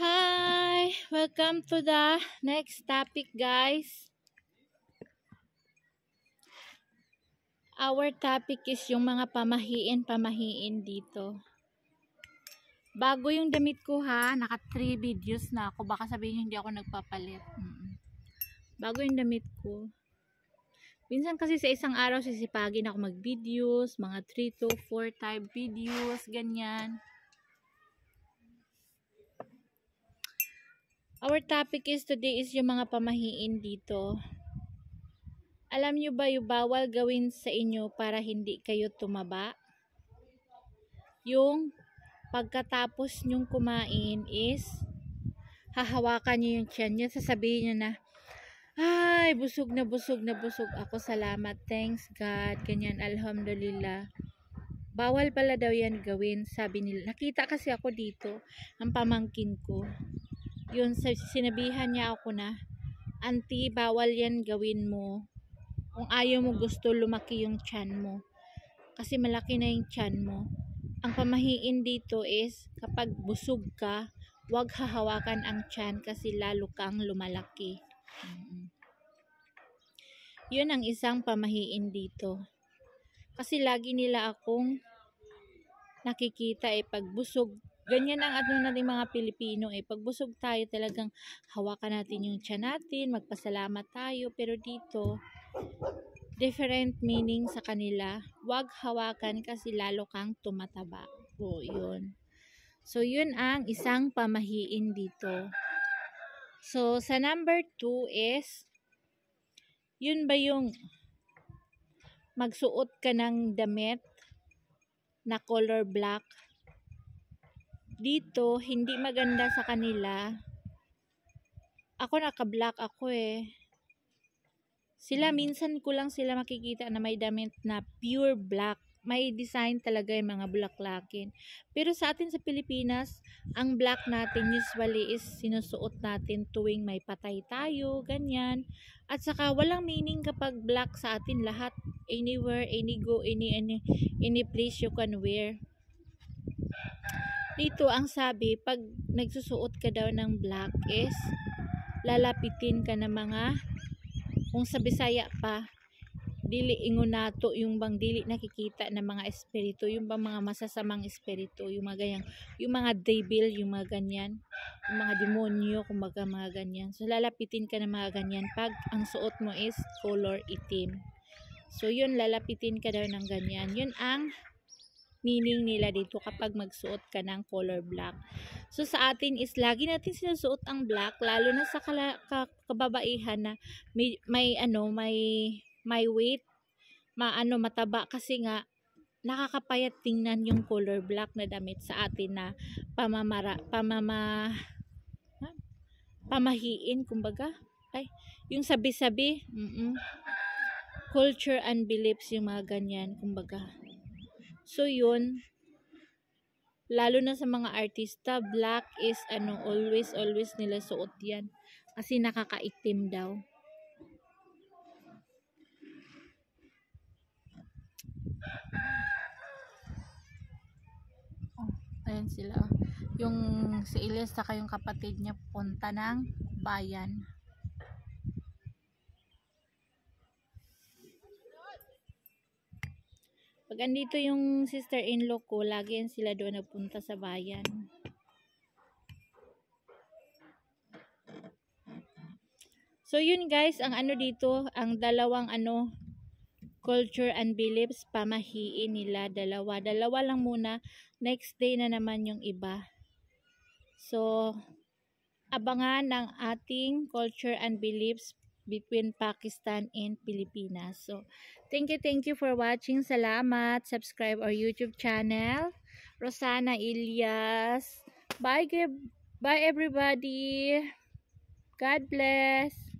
Hi! Welcome to the next topic, guys. Our topic is yung mga pamahiin dito. Bago yung damit ko ha, naka 3 videos na ako. Baka sabihin nyo hindi ako nagpapalit. Bago yung damit ko. Minsan kasi sa isang araw sisipagin ako mag-videos, mga 3 to 4 type videos, ganyan. Our topic is today is yung mga pamahiin dito. Alam nyo ba yung bawal gawin sa inyo para hindi kayo tumaba? Yung pagkatapos nyong kumain is hahawakan nyo yung tiyan nyo, sasabihin nyo na, ay, busog na busog ako, salamat, thanks God, ganyan, alhamdulillah. Bawal pala daw yan gawin, sabi nila. Nakita kasi ako dito, ang pamangkin ko. Yun, sinabihan niya ako na, auntie, bawal yan gawin mo. Kung ayaw mo gusto lumaki yung tiyan mo. Kasi malaki na yung tiyan mo. Ang pamahiin dito is, kapag busog ka, huwag hahawakan ang tiyan kasi lalo kang lumalaki. Yun ang isang pamahiin dito. Kasi lagi nila akong nakikita pag busog. Ganyan ang ano natin mga Pilipino pag busog tayo talagang hawakan natin yung tiyan natin, magpasalamat tayo. Pero dito, different meaning sa kanila. Huwag hawakan kasi lalo kang tumataba. O, yun. So, yun ang isang pamahiin dito. So, sa number 2 is, yun ba yung magsuot ka ng damit na color black? Dito, hindi maganda sa kanila. Ako naka-black ako Sila, minsan ko lang sila makikita na may damit na pure black. May design talaga yung mga bulaklakin. Pero sa atin sa Pilipinas, ang black natin usually is sinusuot natin tuwing may patay tayo, ganyan. At saka walang meaning kapag black sa atin lahat. Anywhere, any place you can wear. Dito ang sabi, pag nagsusuot ka daw ng black is lalapitin ka ng mga, kung sa Bisaya pa, dili ingunato, yung bang dili nakikita ng mga espiritu, yung bang mga masasamang espiritu, yung mga ganyan, yung mga devil, yung mga ganyan, yung mga demonyo, kumbaga mga ganyan. So lalapitin ka ng mga ganyan pag ang suot mo is color itim. So yun, lalapitin ka daw ng ganyan. Yun ang meaning nila dito kapag magsuot ka ng color black. So sa atin is lagi natin sinusuot ang black, lalo na sa kababaihan na may weight, mataba, kasi nga nakakapayat tingnan yung color black na damit sa atin na pamahiin, kumbaga. Yung sabi-sabi, culture and beliefs, yung mga ganyan, kumbaga. So yun, lalo na sa mga artista, black is always nila suot yan kasi nakakaitim daw. Ayan sila, yung si Elias saka yung kapatid niya punta ng bayan. Pag andito yung sister-in-law ko, lagi yan sila doon nagpunta sa bayan. So yun guys, ang dito, ang dalawang culture and beliefs, pamahiin nila, dalawa lang muna. Next day na naman yung iba. So abangan ng ating culture and beliefs between Pakistan and Pilipinas. So, thank you for watching. Salamat. Subscribe our YouTube channel, Rosana Elias. Bye everybody. God bless.